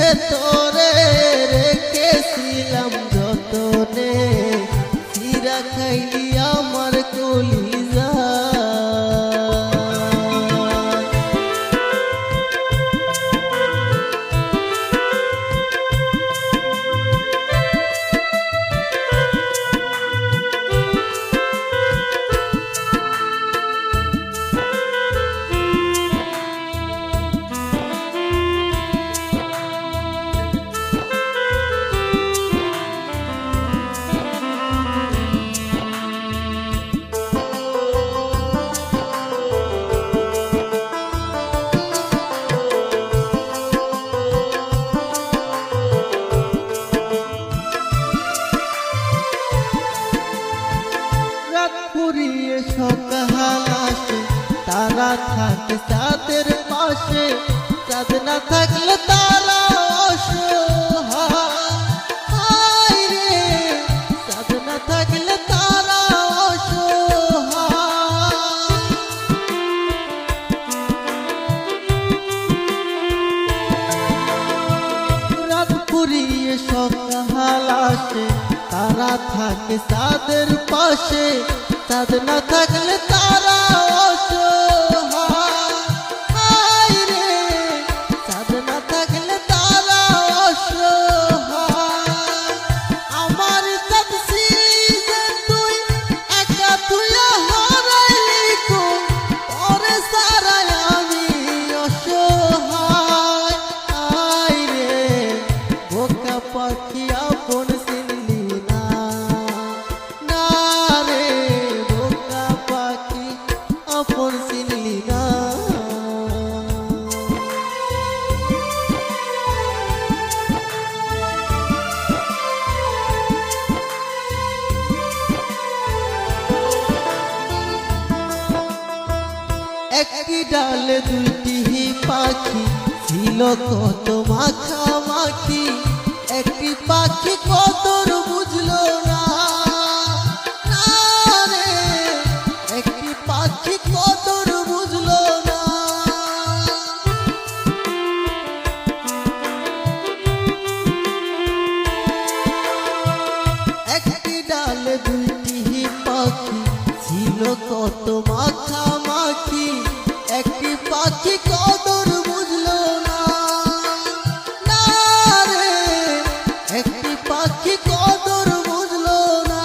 ভেতরে রেখেছিলাম যতনে, চিরা খাইলি আমার কলিজা। পুরিয়ে সকাল আসে, তারা থাকে চাঁদের পাশে, চাঁদ না থাকলে তারা অসহায় রে, চাঁদ না থাকলে তারা অসহায়। রাত পুরিয়ে সকাল আসে, তারা থাকে চাঁদের পাশে, চাঁদ না থাকলে তারা অসহায় রে, চাঁদ না থাকলে তারা অসহায়। আমার চাঁদ ছিলি যে তুই, একা তুই হারাইলি কোন, পরে সারাই আমি অসহায়। আয় রে বোকা পাখি আপন চিনলি না, না রে বোকা পাখি আপন চিনলি না। একটি ডালে দুইটি পাখি ছিল কত মাখামাখি, একটি পাখি কদর বুঝলো না, না রে একটি পাখি কদর বুঝলো না। একটি ডালে দুইটি পাখি ছিল কত মাখামাখি, একটি পাখি কদর বুঝলো না, না রে একটি পাখি কদর বুঝলো না।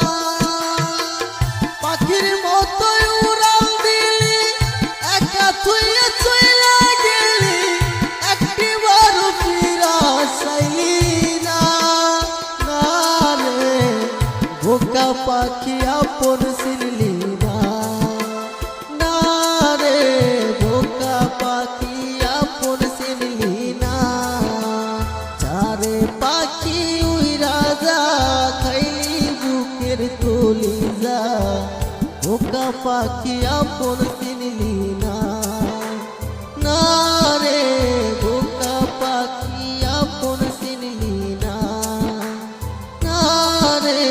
পাখির মতোই উড়াল দিলি, একা থুইয়া চইলা গেলি, একটি বার ফিরা চাইলি না, না রে বোকা পাখি আপন চিনলি না, না রে বোকা পাখি আপন চিনলি না। চারে পাখি উইরা যা খাইলি বুকের কলিজা, বোকা পাখি আপন চিনলি না, না রে বোকা পাখি আপন চিনলি না, না রে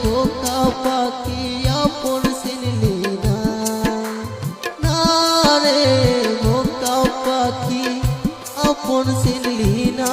বোকা পাখি আপন চিনলি না, না রে বোকা পাখি আপন চিনলি না।